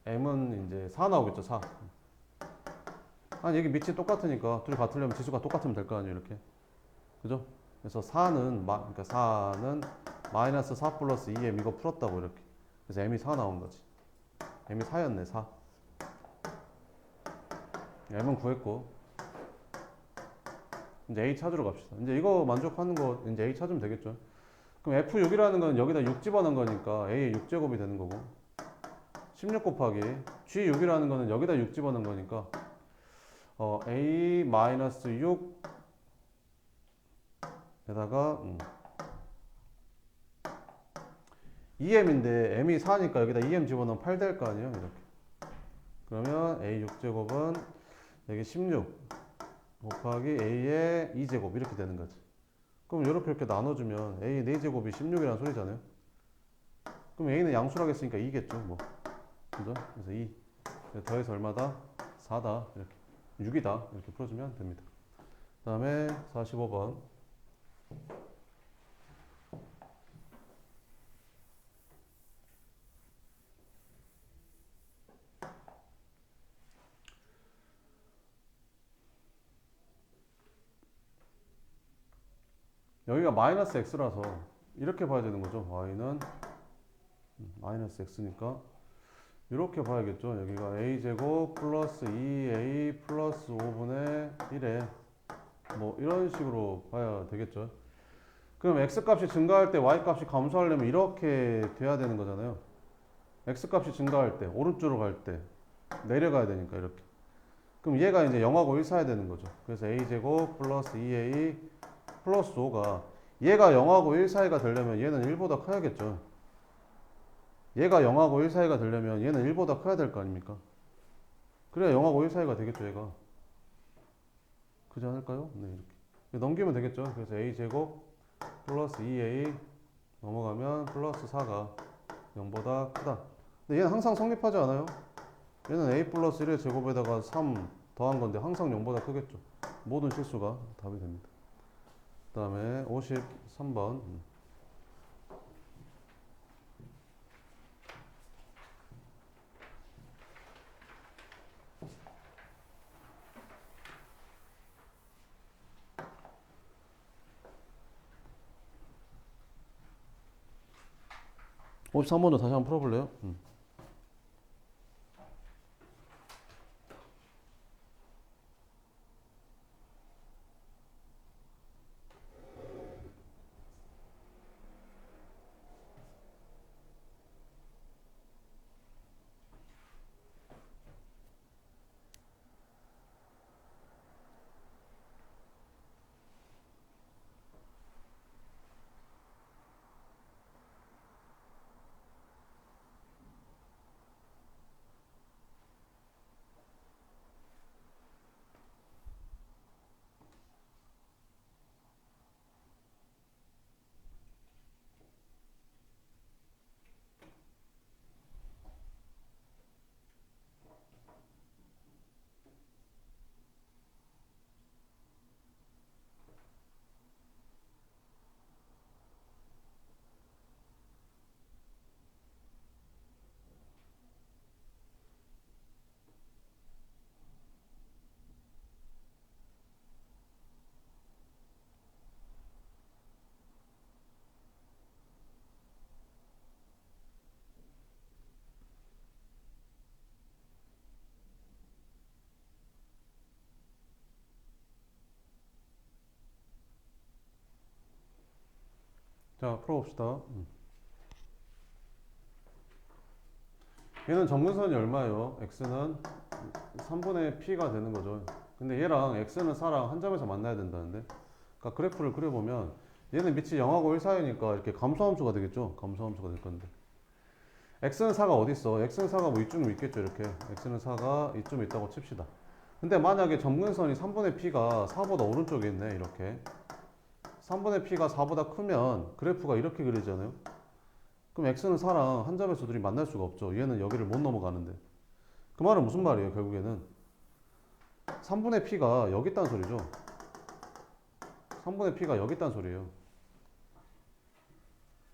m은 이제 4 나오겠죠. 4. 아니 여기 밑이 똑같으니까 둘이 같으려면 지수가 똑같으면 될 거 아니에요. 이렇게. 그죠? 그래서 4는 그러니까 4는 마이너스 4 플러스 2m 이거 풀었다고 이렇게. 그래서 m이 4 나온 거지. m이 4였네. 4. m은 구했고 이제 a 찾으러 갑시다. 이제 이거 만족하는 거 이제 a 찾으면 되겠죠. 그럼 f6이라는 건 여기다 6 집어넣은 거니까 a의 6제곱이 되는 거고 16 곱하기 g6이라는 거는 여기다 6 집어넣은 거니까 a 마이너스 6에다가 2m인데 m이 4니까 여기다 2m 집어넣으면 8 될 거 아니에요. 이렇게. 그러면 a 6제곱은 여기 16 곱하기 a의 2제곱 이렇게 되는 거지. 그럼 이렇게 나눠주면 a 4제곱이 16이라는 소리잖아요. 그럼 a는 양수라겠으니까 2겠죠. 뭐. 그죠? 그래서 2 더해서 얼마다? 4다. 이렇게 6이다. 이렇게 풀어주면 됩니다. 그 다음에 45번 여기가 마이너스 x라서 이렇게 봐야 되는 거죠. y는 마이너스 x니까 이렇게 봐야겠죠. 여기가 a제곱 플러스 2a 플러스 5분의 1에 뭐 이런 식으로 봐야 되겠죠. 그럼 x값이 증가할 때 y값이 감소하려면 이렇게 돼야 되는 거잖아요. x값이 증가할 때 오른쪽으로 갈 때 내려가야 되니까 이렇게. 그럼 얘가 이제 0하고 1 사야 되는 거죠. 그래서 a제곱 플러스 2a 플러스 5가 얘가 0하고 1 사이가 되려면 얘는 1보다 커야겠죠. 얘가 0하고 1 사이가 되려면 얘는 1보다 커야 될 거 아닙니까? 그래야 0하고 1 사이가 되겠죠, 얘가. 그지 않을까요? 네, 이렇게. 넘기면 되겠죠. 그래서 a제곱 플러스 2a 넘어가면 플러스 4가 0보다 크다. 근데 얘는 항상 성립하지 않아요? 얘는 a 플러스 1의 제곱에다가 3 더한 건데 항상 0보다 크겠죠. 모든 실수가 답이 됩니다. 그 다음에 53번 53번도 다시 한번 풀어볼래요? 자, 풀어봅시다. 얘는 정근선이 얼마예요? x는 3분의 p가 되는 거죠. 근데 얘랑 x는 4랑 한 점에서 만나야 된다는데, 그러니까 그래프를 그려보면 얘는 밑이 0하고 1 사이니까 이렇게 감소함수가 되겠죠. 감소함수가 될 건데, x는 4가 어디 있어? x는 4가 뭐 이쯤 있겠죠. 이렇게 x는 4가 이쯤 있다고 칩시다. 근데 만약에 점근선이 3분의 p가 4보다 오른쪽에 있네. 이렇게 3분의 p가 4보다 크면 그래프가 이렇게 그리잖아요. 그럼 x는 4랑 한 점에서 둘이 만날 수가 없죠. 얘는 여기를 못 넘어가는데. 그 말은 무슨 말이에요? 결국에는 3분의 p가 여기 있다는 소리죠. 3분의 p가 여기 있다는 소리예요.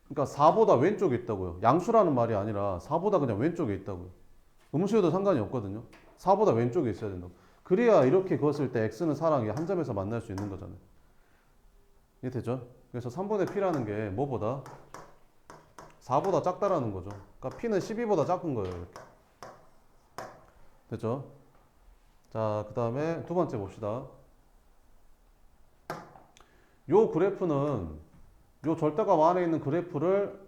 그러니까 4보다 왼쪽에 있다고요. 양수라는 말이 아니라 4보다 그냥 왼쪽에 있다고요. 음수여도 상관이 없거든요. 4보다 왼쪽에 있어야 된다고. 그래야 이렇게 그었을 때 x는 4랑 한 점에서 만날 수 있는 거잖아요. 이해되죠? 그래서 3분의 p라는 게 뭐보다? 4보다 작다라는 거죠. 그러니까 p는 12보다 작은 거예요. 이렇게. 됐죠? 자, 그 다음에 두 번째 봅시다. 요 그래프는 요 절대값 안에 있는 그래프를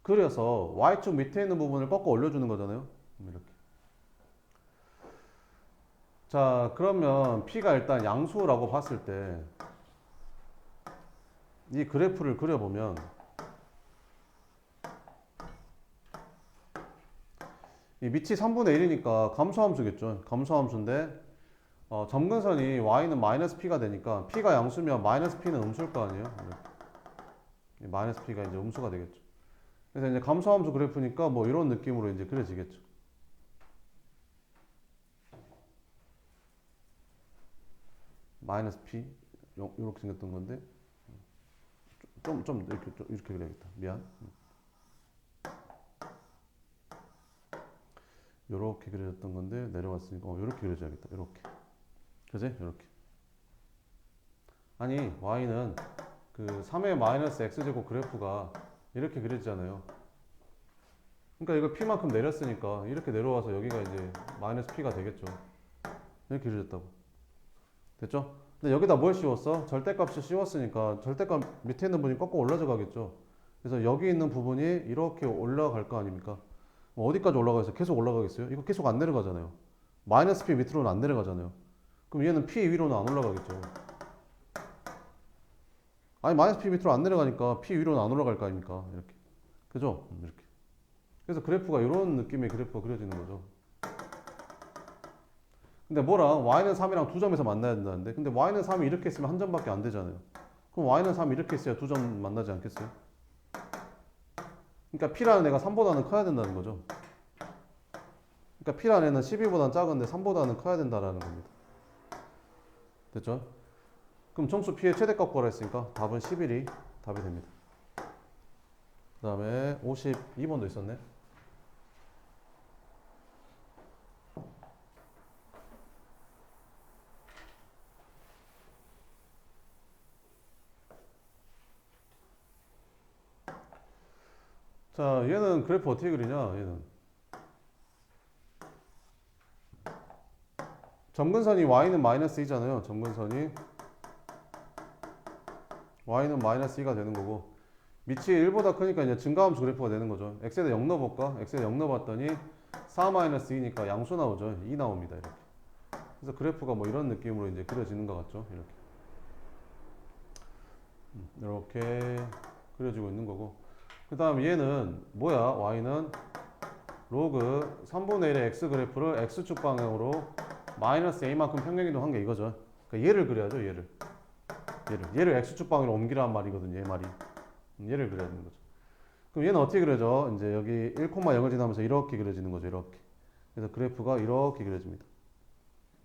그려서 y축 밑에 있는 부분을 꺾어 올려주는 거잖아요. 이렇게. 자, 그러면 p가 일단 양수라고 봤을 때 이 그래프를 그려보면 이 밑이 3분의 1이니까 감소함수겠죠. 감소함수인데 점근선이 y는 마이너스 p가 되니까 p가 양수면 마이너스 p는 음수일 거 아니에요. 마이너스 p가 이제 음수가 되겠죠. 그래서 이제 감소함수 그래프니까 뭐 이런 느낌으로 이제 그려지겠죠. 마이너스 p 이렇게 생겼던 건데 좀 이렇게 그려야겠다. 미안. 이렇게 그려졌던 건데 내려왔으니까 이렇게 그려줘야겠다. 이렇게. 그지? 이렇게. 아니 y는 그 3의 마이너스 x제곱 그래프가 이렇게 그려지잖아요. 그러니까 이거 p만큼 내렸으니까 이렇게 내려와서 여기가 이제 마이너스 p가 되겠죠. 이렇게 그려졌다고. 됐죠? 근데 여기다 뭘 씌웠어? 절대값을 씌웠으니까 절대값 밑에 있는 부분이 꺾어 올라져 가겠죠. 그래서 여기 있는 부분이 이렇게 올라갈 거 아닙니까? 뭐 어디까지 올라가겠어요? 계속 올라가겠어요? 이거 계속 안 내려가잖아요. 마이너스 p 밑으로는 안 내려가잖아요. 그럼 얘는 p 위로는 안 올라가겠죠. 아니 마이너스 p 밑으로 안 내려가니까 p 위로는 안 올라갈 거 아닙니까? 이렇게. 그죠? 이렇게. 그래서 그래프가 이런 느낌의 그래프가 그려지는 거죠. 근데 뭐랑 y는 3이랑 두 점에서 만나야 된다는데, 근데 y는 3이 이렇게 있으면 한 점밖에 안 되잖아요. 그럼 y는 3이 이렇게 있어야 두 점 만나지 않겠어요? 그러니까 p라는 애가 3보다는 커야 된다는 거죠. 그러니까 p라는 애는 12보다는 작은데 3보다는 커야 된다라는 겁니다. 됐죠? 그럼 정수 p의 최대값 구하라 했으니까 답은 11이 답이 됩니다. 그 다음에 52번도 있었네. 자, 얘는 그래프 어떻게 그리냐? 얘는 점근선이 y는 마이너스 2잖아요. 점근선이 y는 마이너스 2가 되는 거고, 밑이 1보다 크니까 이제 증가함수 그래프가 되는 거죠. x에다 0 넣어볼까? x에다 0 넣어봤더니 4-2니까 양수 나오죠. 2 나옵니다. 이렇게. 그래서 그래프가 뭐 이런 느낌으로 이제 그려지는 것 같죠. 이렇게. 이렇게 그려지고 있는 거고. 그 다음 얘는 뭐야? y는 로그 3분의 1의 x 그래프를 x축 방향으로 마이너스 a만큼 평행이동한 게 이거죠. 그러니까 얘를 그려야죠. 얘를 x축 방향으로 옮기라는 말이거든요. 얘 말이. 얘를 그려야 되는 거죠. 그럼 얘는 어떻게 그려져? 이제 여기 1,0을 지나면서 이렇게 그려지는 거죠. 이렇게. 그래서 그래프가 이렇게 그려집니다.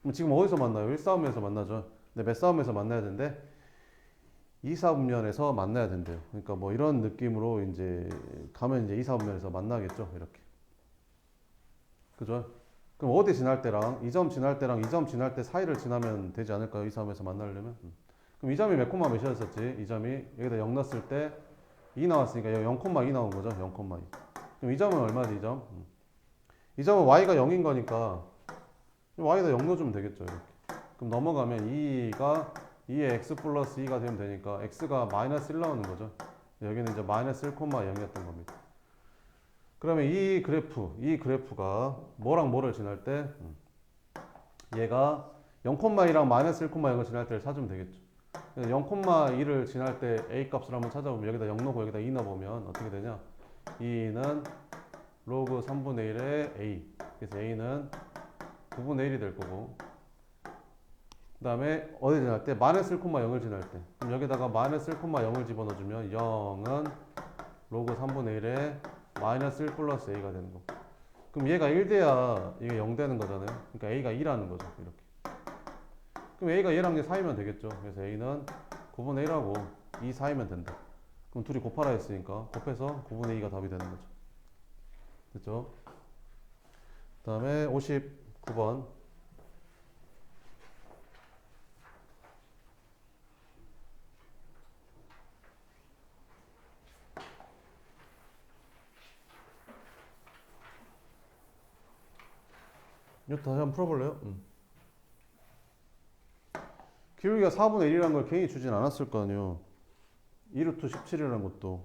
그럼 지금 어디서 만나요? 1사분면에서 만나죠. 근데 몇 사분면에서 만나야 되는데 2사분면에서 만나야 된대요. 그러니까 뭐 이런 느낌으로 이제 가면 이제 2사분면에서 만나겠죠. 이렇게. 그죠? 그럼 어디 지날 때랑 2점 지날 때랑 2점 지날 때 사이를 지나면 되지 않을까요? 2사분면에서 만나려면? 그럼 2점이 몇 콤마 몇이었었지? 2점이 여기다 0 넣었을 때 2 나왔으니까 여기 0,2 나온 거죠. 0,2. 그럼 2점은 얼마지? 2점? 2점은 y가 0인 거니까 y에다 0 넣어주면 되겠죠. 이렇게. 그럼 넘어가면 2가 2의 x 플러스 2가 되면 되니까 x가 마이너스 1 나오는 거죠. 여기는 이제 마이너스 1,0이었던 겁니다. 그러면 이 그래프가 뭐랑 뭐를 지날 때 얘가 0,2랑 마이너스 1,0을 지날 때를 찾으면 되겠죠. 0,2를 지날 때 A 값을 한번 찾아보면 여기다 0 넣고 여기다 2 넣어보면 어떻게 되냐? 2는 로그 3분의 1의 A. 그래서 A는 9분의 1이 될 거고. 그 다음에 어디 지날 때? 마이너스 1,0을 지날 때. 그럼 여기다가 마이너스 1,0을 집어넣어주면 0은 로그 3분의 1의 마이너스 1 플러스 A가 되는 거. 그럼 얘가 1 돼야 이게 0 되는 거잖아요. 그러니까 A가 2라는 거죠. 이렇게. 그럼 A가 얘랑 얘 사이면 되겠죠. 그래서 A는 9분의 1하고 2 사이면 된다. 그럼 둘이 곱하라 했으니까 곱해서 9분의 2가 답이 되는 거죠. 됐죠? 그 다음에 59번. 이거 다시 한번 풀어볼래요? 기울기가 4분의 1이라는 걸 괜히 주진 않았을 거 아니에요. 2루트 17이라는 것도.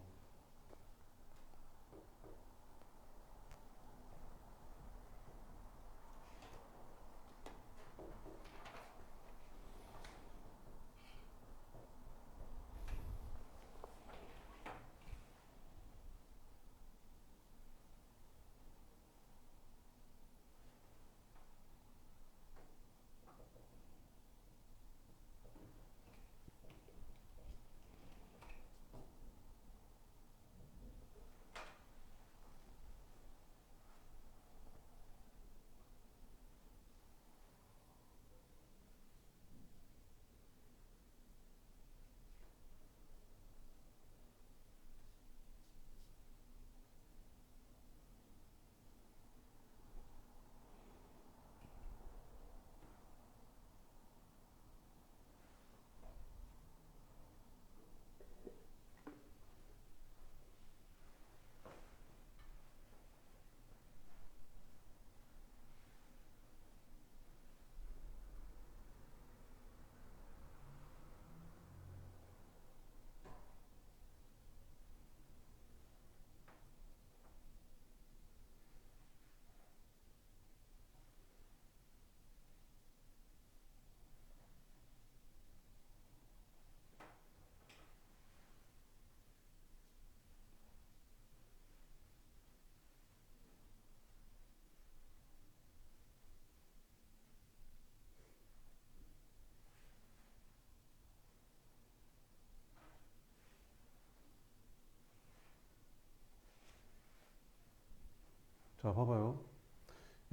자, 봐봐요.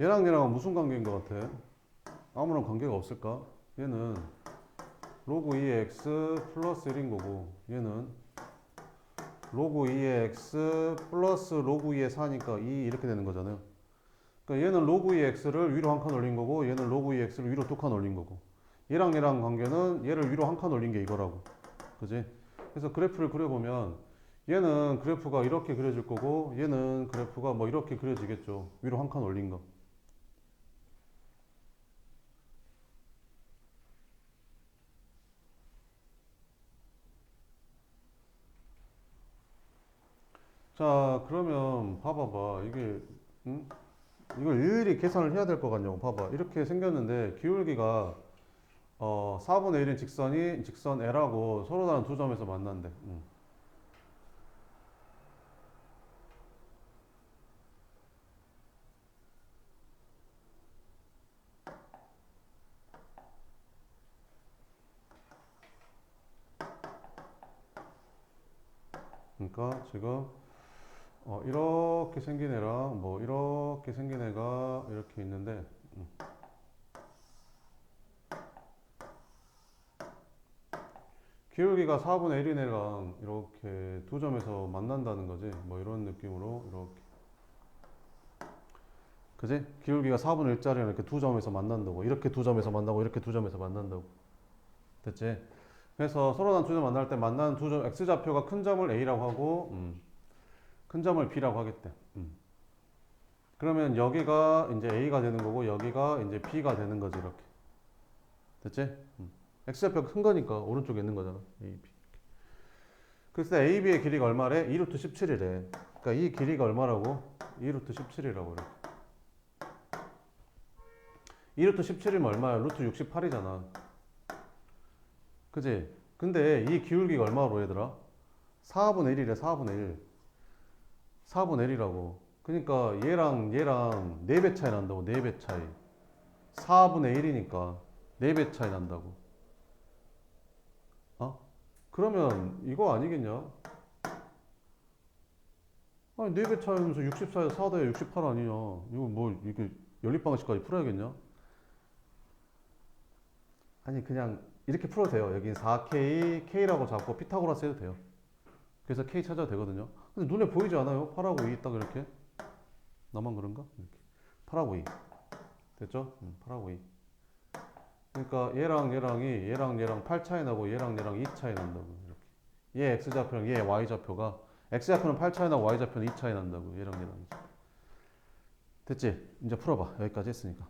얘랑 얘랑은 무슨 관계인 것 같아? 아무런 관계가 없을까? 얘는 로그 2의 x 플러스 1인 거고, 얘는 로그 2의 x 플러스 로그 2의 4니까 2 이렇게 되는 거잖아요. 그러니까 얘는 로그 2의 x를 위로 한 칸 올린 거고, 얘는 로그 2의 x를 위로 두 칸 올린 거고, 얘랑 얘랑 관계는 얘를 위로 한 칸 올린 게 이거라고. 그지? 그래서 그래프를 그려보면 얘는 그래프가 이렇게 그려질 거고, 얘는 그래프가 뭐 이렇게 그려지겠죠. 위로 한 칸 올린 거. 자, 그러면 봐봐봐. 이게, 응? 이걸 일일이 계산을 해야 될 것 같냐고. 봐봐. 이렇게 생겼는데, 기울기가, 4분의 1인 직선이 직선 L하고 서로 다른 두 점에서 만난대. 응. 그러니까 지금, 이렇게 생긴 애랑 뭐, 이렇게 생긴 애가 이렇게 있는데, 기울기가 4분의 1인 애랑 이렇게 두 점에서 만난다는 거지. 뭐 이런 느낌으로 이렇게. 그지? 기울기가 4분의 1짜리랑 이렇게 두 점에서 만난다고. 이렇게 두 점에서 만나고 이렇게 두 점에서 만난다고. 됐지? 그래서 서로 다른 두 점 만날 때 만나는 두 점 x좌표가 큰 점을 a라고 하고 큰 점을 b라고 하겠대. 그러면 여기가 이제 a가 되는 거고 여기가 이제 b가 되는 거지 이렇게. 됐지? x좌표가 큰 거니까 오른쪽에 있는 거잖아. a, b. 글쎄 AB의 길이가 얼마래? 2루트 17이래. 그러니까 이 길이가 얼마라고? 2루트 17이라고 그래. 2루트 17이면 얼마야? 루트 68이잖아. 그지? 근데 이 기울기가 얼마로 얘들아? 4분의 1이래. 4분의 1. 4분의 1이라고. 그러니까 얘랑 4배 차이 난다고. 4배 차이. 4분의 1이니까 4배 차이 난다고. 어? 그러면 이거 아니겠냐? 아니 4배 차이면서 64에서 4 더해 68 아니냐? 이거 뭐 이렇게 연립방식까지 풀어야겠냐? 아니 그냥 이렇게 풀어도 돼요. 여긴 4K, K라고 잡고 피타고라스 해도 돼요. 그래서 K 찾아도 되거든요. 근데 눈에 보이지 않아요? 8하고 2 딱 이렇게. 나만 그런가? 이렇게. 8하고 2. 됐죠? 8하고 2. 그러니까 얘랑 8 차이 나고 얘랑 2 차이 난다고. 이렇게. 얘 X좌표랑 얘 Y좌표가 X좌표는 8 차이 나고 Y좌표는 2 차이 난다고. 얘랑. 됐지? 이제 풀어봐. 여기까지 했으니까.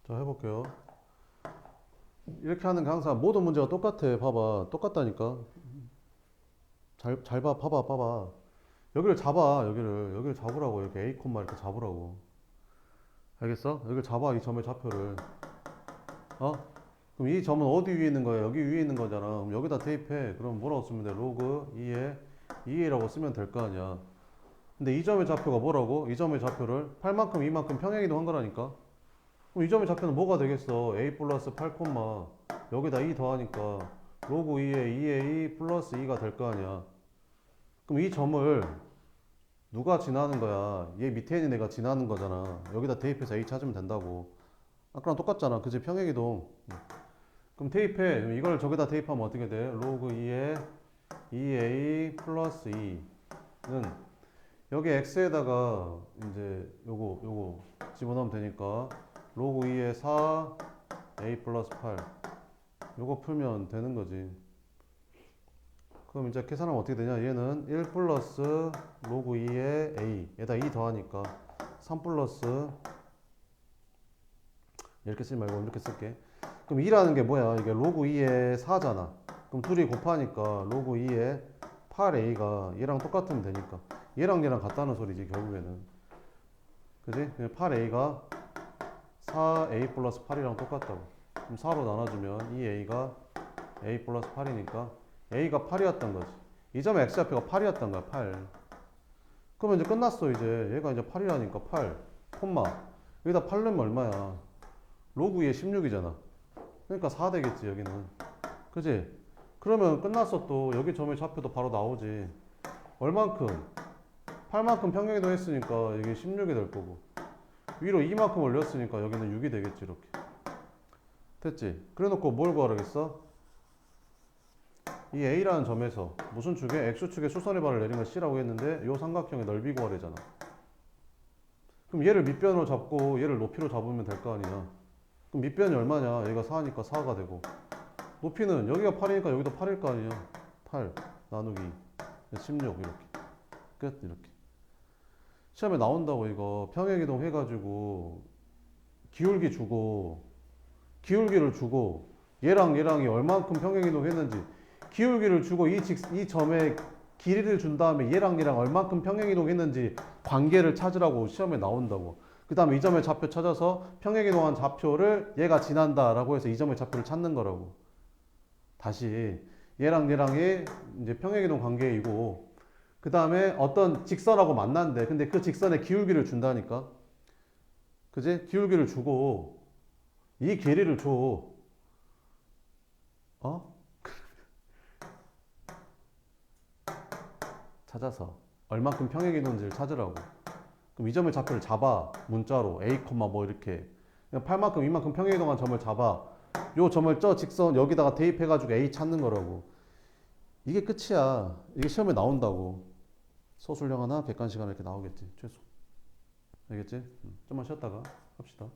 자, 해볼게요. 이렇게 하는 게 항상 모든 문제가 똑같아. 봐봐. 똑같다니까. 잘 봐. 봐봐. 여기를 잡아. 여기를 잡으라고. 이렇게 A, 이렇게 잡으라고. 알겠어? 여기를 잡아. 이 점의 좌표를. 어? 그럼 이 점은 어디 위에 있는 거야? 여기 위에 있는 거잖아. 그럼 여기다 대입해. 그럼 뭐라고 쓰면 돼? 로그 2A라고 쓰면 될 거 아니야. 근데 이 점의 좌표가 뭐라고? 이 점의 좌표를 8만큼, 2만큼 평행이동한 거라니까. 그럼 이 점의 좌표는 뭐가 되겠어? A 플러스 8, 여기다 2 더하니까 로그 2A 플러스 2가 될 거 아니야. 그럼 이 점을 누가 지나는 거야? 얘 밑에 있는 애가 지나는 거잖아. 여기다 대입해서 A 찾으면 된다고. 아까랑 똑같잖아. 그치? 평행이동. 그럼 대입해. 그럼 이걸 저기다 대입하면 어떻게 돼? 로그 2에 2A 플러스 2는 여기 x에다가 이제 요거 집어넣으면 되니까 로그 2에 4 a 플러스 8 요거 풀면 되는 거지. 그럼 이제 계산하면 어떻게 되냐? 얘는 1 플러스 로그 2에 a 에다 2 더하니까 3 플러스 이렇게 쓰지 말고 이렇게 쓸게. 그럼 2라는 게 뭐야? 이게 로그 2에 4잖아. 그럼 둘이 곱하니까 로그 2에 8a가 얘랑 똑같으면 되니까 얘랑 같다는 소리지 결국에는. 그지? 8a가 4a 플러스 8이랑 똑같다고. 그럼 4로 나눠주면 2a가 a 플러스 8이니까 a가 8이었던 거지. 이 점의 x좌표가 8이었던 거야. 8. 그러면 이제 끝났어. 이제 얘가 이제 8이라니까 8 콤마 여기다 8 넣으면 얼마야? 로그 2에 16이잖아. 그러니까 4 되겠지 여기는. 그지? 그러면 끝났어. 또 여기 점의 좌표도 바로 나오지. 얼만큼? 8만큼 평행이동 했으니까 이게 16이 될 거고 위로 2만큼 올렸으니까 여기는 6이 되겠지. 이렇게 됐지? 그래 놓고 뭘 구하라겠어? 이 A라는 점에서 무슨 축에? X축에 수선의 발을 내린 걸 C라고 했는데 이 삼각형의 넓이 구하래잖아. 그럼 얘를 밑변으로 잡고 얘를 높이로 잡으면 될 거 아니야. 그럼 밑변이 얼마냐? 얘가 4니까 4가 되고 높이는 여기가 8이니까 여기도 8일 거 아니야. 8 나누기 16 이렇게 끝. 이렇게 시험에 나온다고. 이거 평행이동 해가지고 기울기 주고 기울기를 주고 얘랑 얘랑이 얼만큼 평행이동 했는지 기울기를 주고 이 점에 길이를 준 다음에 얘랑 얘랑 얼만큼 평행이동 했는지 관계를 찾으라고 시험에 나온다고. 그 다음에 이 점의 좌표 찾아서 평행이동한 좌표를 얘가 지난다라고 해서 이 점의 좌표를 찾는 거라고. 다시 얘랑 얘랑의 이제 평행이동 관계이고 그 다음에 어떤 직선하고 만난대. 근데 그 직선에 기울기를 준다니까. 그지? 기울기를 주고 이 길이를 줘. 어? 찾아서 얼만큼 평행이동인지를 찾으라고. 그럼 이 점의 좌표를 잡아. 문자로 A, 뭐 이렇게 8만큼, 이만큼 평행이동한 점을 잡아. 요 점을 저 직선 여기다가 대입해가지고 A 찾는 거라고. 이게 끝이야. 이게 시험에 나온다고. 소수령 하나, 객관 시간 이렇게 나오겠지 최소. 알겠지? 좀만 쉬었다가 합시다.